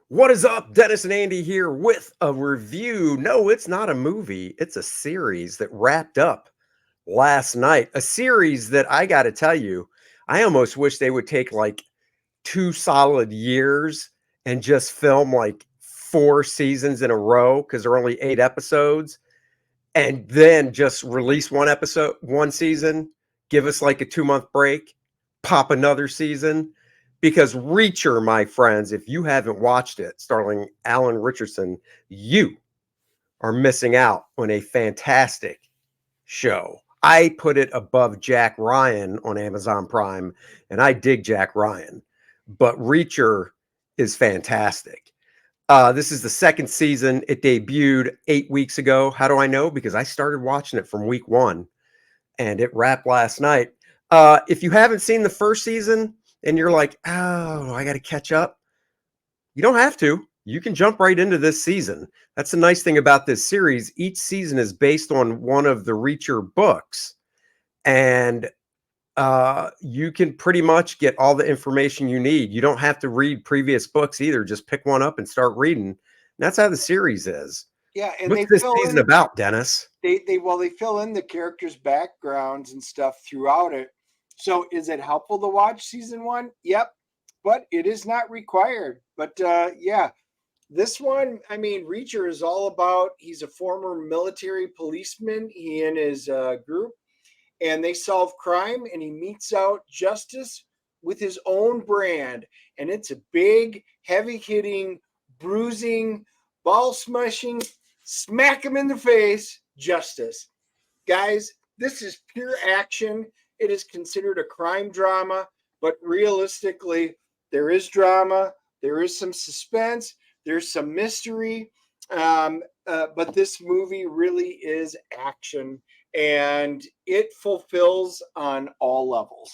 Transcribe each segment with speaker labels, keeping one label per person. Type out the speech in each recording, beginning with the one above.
Speaker 1: What is up? Dennis and Andy here with a review. No, it's not a movie. It's a series that wrapped up last night. A series that I got to tell you, I almost wish they would take like 2 solid years and just film like 4 seasons in a row because there are only 8 episodes, and then just release one episode, one season, give us like a 2 month break, pop another season. Because Reacher, my friends, if you haven't watched it, starring Alan Richardson, you are missing out on a fantastic show. I put it above Jack Ryan on Amazon Prime, and I dig Jack Ryan, but Reacher is fantastic. This is the second season. It debuted 8 weeks ago. How do I know? Because I started watching it from week one and it wrapped last night. If you haven't seen the first season and you're like, oh, I got to catch up, you don't have to. You can jump right into this season. That's the nice thing about this series. Each season is based on one of the Reacher books, and you can pretty much get all the information you need. You don't have to read previous books either. Just pick one up and start reading. And that's how the series is.
Speaker 2: Yeah, and
Speaker 1: What's
Speaker 2: they
Speaker 1: this
Speaker 2: fill
Speaker 1: season
Speaker 2: in
Speaker 1: about, Dennis?
Speaker 2: they fill in the characters' backgrounds and stuff throughout it. So is it helpful to watch season one? Yep, but it is not required. But yeah, this one, I mean, Reacher is all about. He's a former military policeman. He and his group, and they solve crime, and he meets out justice with his own brand, and it's a big, heavy hitting, bruising, ball smushing, smack him in the face justice. Guys, this is pure action. It is considered a crime drama, but realistically, there is drama, there is some suspense, there's some mystery. But this movie really is action, and it fulfills on all levels.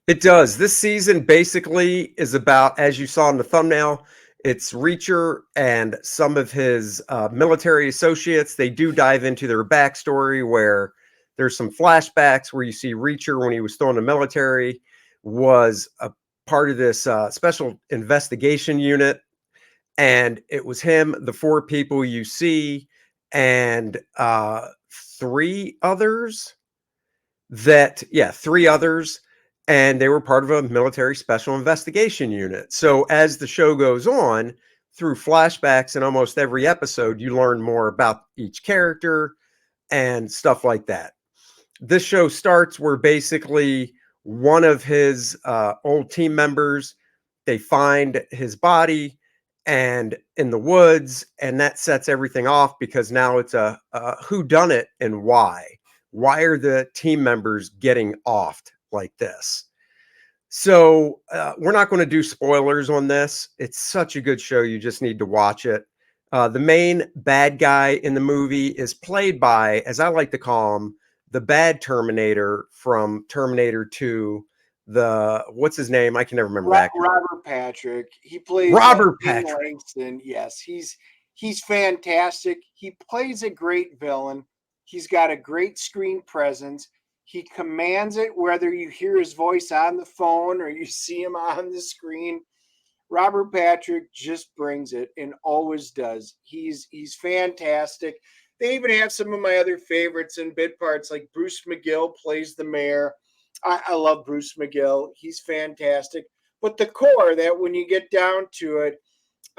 Speaker 1: It does. This season basically is about, as you saw in the thumbnail, it's Reacher and some of his military associates. They do dive into their backstory where there's some flashbacks where you see Reacher when he was still in the military was a part of this special investigation unit. And it was him, the 4 people you see, and 3 others three others, and they were part of a military special investigation unit. So as the show goes on, through flashbacks in almost every episode, you learn more about each character and stuff like that. This show starts where basically one of his old team members, they find his body and in the woods, and that sets everything off because now it's a who done it and why are the team members getting offed like this? So we're not going to do spoilers on this. It's such a good show. You just need to watch it. The main bad guy in the movie is played by, as I like to call him, the bad Terminator from Terminator 2. The what's his name? I can never remember the actor.
Speaker 2: Robert Patrick. He plays
Speaker 1: Robert
Speaker 2: King
Speaker 1: Patrick.
Speaker 2: Langston. Yes, he's fantastic. He plays a great villain. He's got a great screen presence. He commands it, whether you hear his voice on the phone or you see him on the screen. Robert Patrick just brings it and always does. He's fantastic. They even have some of my other favorites in bit parts, like Bruce McGill plays the mayor. I love Bruce McGill. He's fantastic. But the core, that when you get down to it,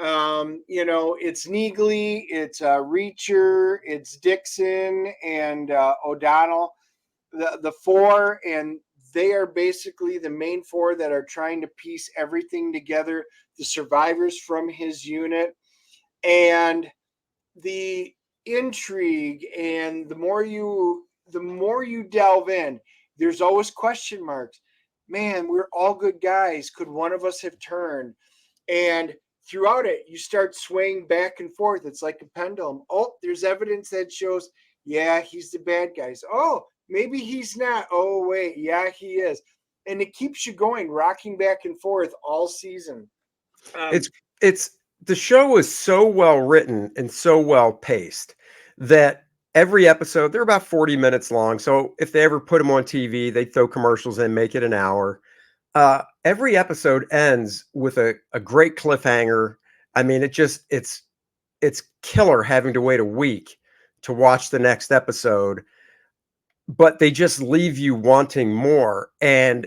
Speaker 2: it's Neagley, it's Reacher, it's Dixon, and O'Donnell, the four, and they are basically the main four that are trying to piece everything together. The survivors from his unit, and the intrigue, and the more you delve in, there's always question marks. Man, we're all good guys. Could one of us have turned? And throughout it, you start swaying back and forth. It's like a pendulum. Oh, there's evidence that shows, yeah, he's the bad guys. Oh, maybe he's not. Oh, wait, yeah, he is. And it keeps you going, rocking back and forth all season. Um,
Speaker 1: It's the show is so well written and so well paced that every episode, they're about 40 minutes long. So if they ever put them on TV, they throw commercials in, make it an hour. Every episode ends with a great cliffhanger. I mean, it's killer having to wait a week to watch the next episode, but they just leave you wanting more. And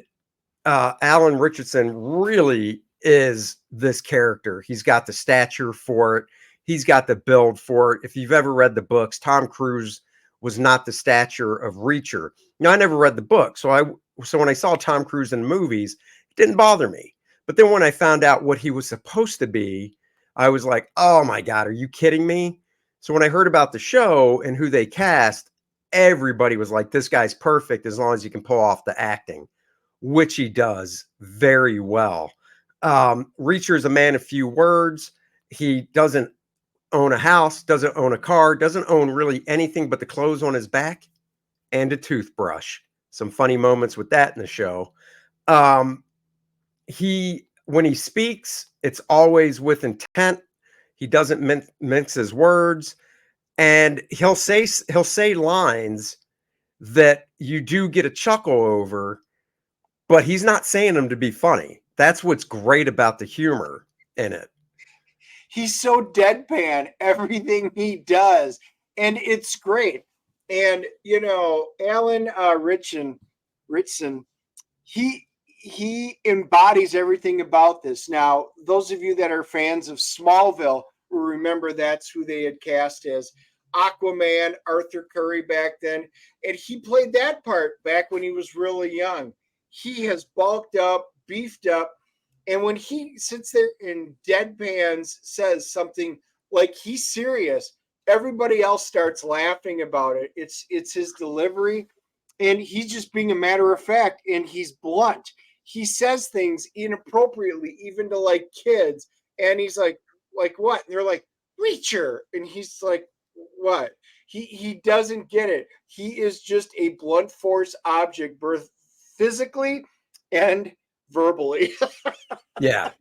Speaker 1: Alan Richardson really is this character. He's got the stature for it. He's got the build for it. If you've ever read the books, Tom Cruise was not the stature of Reacher. Now, I never read the book, so when I saw Tom Cruise in movies, it didn't bother me. But then when I found out what he was supposed to be, I was like, oh my God, are you kidding me? So when I heard about the show and who they cast, everybody was like, this guy's perfect as long as he can pull off the acting, which he does very well. Reacher is a man of few words. He doesn't own a house, doesn't own a car, doesn't own really anything but the clothes on his back and a toothbrush. Some funny moments with that in the show. When he speaks, it's always with intent. He doesn't mince his words, and he'll say lines that you do get a chuckle over, but he's not saying them to be funny. That's what's great about the humor in it.
Speaker 2: He's so deadpan, everything he does, and it's great. And Alan Ritchson, he embodies everything about this. Now, those of you that are fans of Smallville will remember that's who they had cast as Aquaman, Arthur Curry back then, and he played that part back when he was really young. He has bulked up, beefed up, and when he sits there in deadpans says something like he's serious, everybody else starts laughing about it. It's his delivery, and he's just being a matter of fact, and he's blunt. He says things inappropriately, even to like kids, and he's like what? And they're like, Reacher, and he's like, what? He doesn't get it. He is just a blunt force object, both physically and verbally.
Speaker 1: Yeah.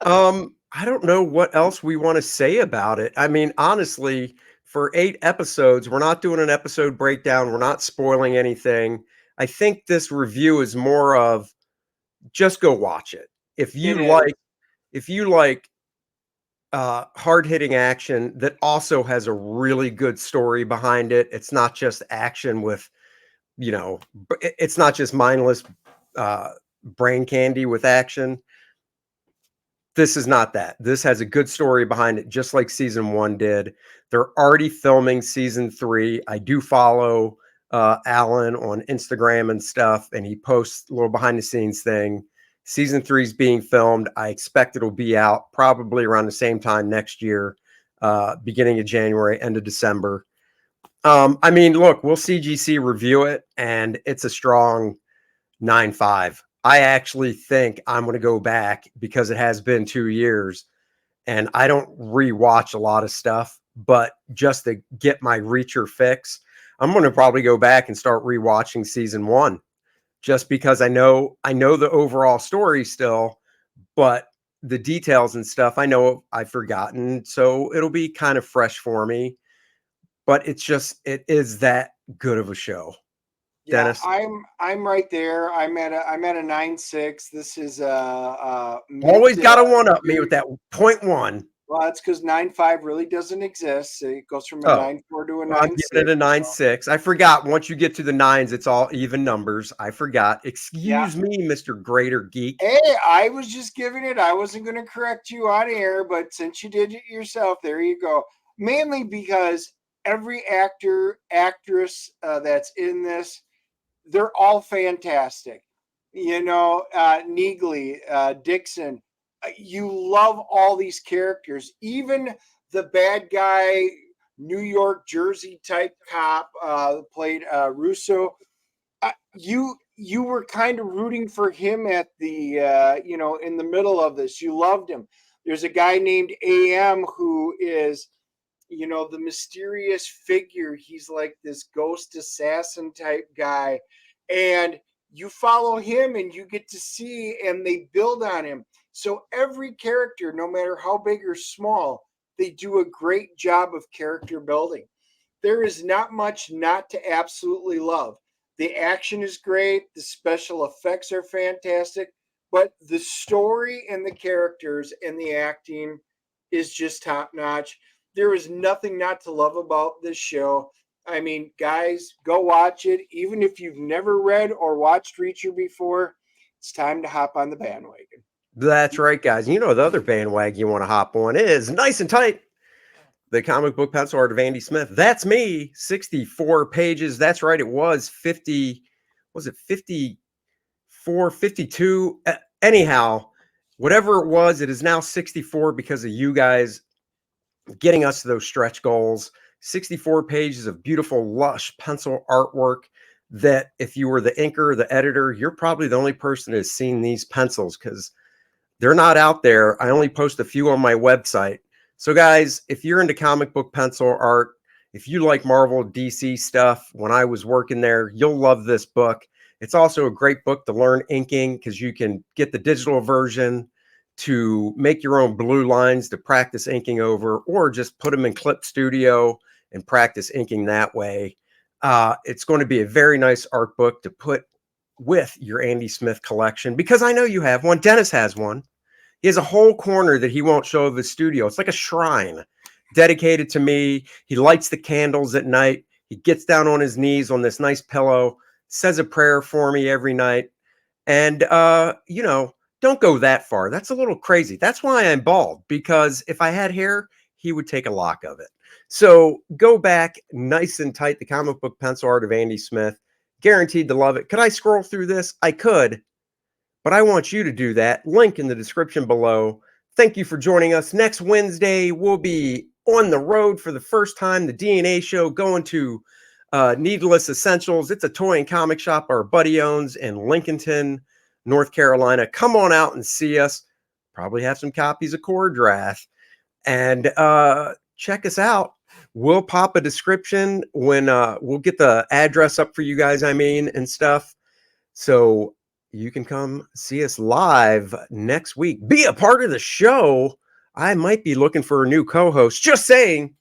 Speaker 1: I don't know what else we want to say about it. I mean, honestly, for 8 episodes, we're not doing an episode breakdown. We're not spoiling anything. I think this review is more of just go watch it. If you like hard-hitting action that also has a really good story behind it, it's not just action with, it's not just mindless brain candy with action. This is not that. This has a good story behind it, just like season 1 did. They're already filming season 3. I do follow Alan on Instagram and stuff, and he posts a little behind the scenes thing. Season 3 is being filmed. I expect it'll be out probably around the same time next year, beginning of January, end of December. I mean, look, we'll CGC review it, and it's a strong 9.5. I actually think I'm going to go back because it has been 2 years and I don't rewatch a lot of stuff, but just to get my Reacher fix, I'm going to probably go back and start rewatching season 1 just because I know the overall story still, but the details and stuff I know I've forgotten. So it'll be kind of fresh for me, but it is that good of a show.
Speaker 2: Yeah,
Speaker 1: Dennis,
Speaker 2: I'm right there. I'm at a 9.6. This is
Speaker 1: always got to one up me with that 0.1.
Speaker 2: Well, that's because 9.5 really doesn't exist. It goes from a 9.4 to a 9.6.
Speaker 1: I'm giving it a 9.6. I forgot. Once you get to the 9s, it's all even numbers. I forgot. Excuse me, Mr. Greater Geek.
Speaker 2: Hey, I was just giving it. I wasn't going to correct you on air, but since you did it yourself, there you go. Mainly because every actor, actress that's in this, they're all fantastic. Neagley, Dixon, you love all these characters. Even the bad guy, New York, Jersey type cop played Russo. You were kind of rooting for him at the in the middle of this. You loved him. There's a guy named AM who is the mysterious figure. He's like this ghost assassin type guy, and you follow him and you get to see, and they build on him. So every character, no matter how big or small, they do a great job of character building. There is not much not to absolutely love. The action is great. The special effects are fantastic, but the story and the characters and the acting is just top notch. There is nothing not to love about this show. I mean, guys, go watch it. Even if you've never read or watched Reacher before, it's time to hop on the bandwagon.
Speaker 1: That's right, guys. You know, the other bandwagon you want to hop on is Nice and Tight, the comic book pencil art of Andy Smith. That's me, 64 pages. That's right. It was 50, was it 54, 52? Anyhow, whatever it was, it is now 64 because of you guys getting us to those stretch goals. 64 pages of beautiful, lush pencil artwork that if you were the inker, the editor, you're probably the only person that has seen these pencils because they're not out there. I only post a few on my website. So guys, if you're into comic book pencil art, if you like Marvel, DC stuff, when I was working there, you'll love this book. It's also a great book to learn inking because you can get the digital version to make your own blue lines to practice inking over, or just put them in Clip Studio and practice inking that way. It's going to be a very nice art book to put with your Andy Smith collection because I know you have one. Dennis has one. He has a whole corner that he won't show of his studio. It's like a shrine dedicated to me. He lights the candles at night. He gets down on his knees on this nice pillow, says a prayer for me every night. And, you know, don't go that far. That's a little crazy. That's why I'm bald, because if I had hair, he would take a lock of it. So go back, Nice and Tight, the comic book pencil art of Andy Smith. Guaranteed to love it. Could I scroll through this? I could, but I want you to do that. Link in the description below. Thank you for joining us. Next Wednesday, we'll be on the road for the first time, the DNA show, going to Needless Essentials. It's a toy and comic shop our buddy owns in Lincolnton, North Carolina. Come on out and see us. Probably have some copies of Cord Wrath. And check us out. We'll pop a description when we'll get the address up for you guys, and stuff. So you can come see us live next week. Be a part of the show. I might be looking for a new co-host. Just saying.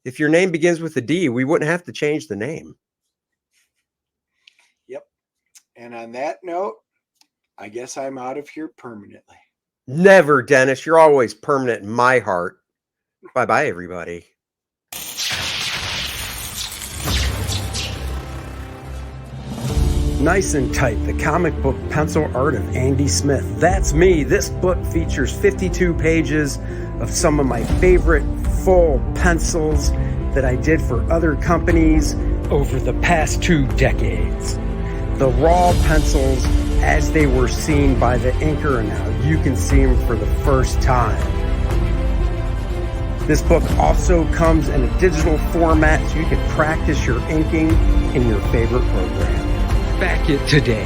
Speaker 1: If your name begins with a D, we wouldn't have to change the name.
Speaker 2: Yep. And on that note, I guess I'm out of here permanently.
Speaker 1: Never, Dennis. You're always permanent in my heart. Bye-bye, everybody. Nice and Tight, the comic book pencil art of Andy Smith. That's me. This book features 52 pages of some of my favorite full pencils that I did for other companies over the past 2 decades. The raw pencils as they were seen by the inker, and now you can see them for the first time. This book also comes in a digital format so you can practice your inking in your favorite program. Back it today.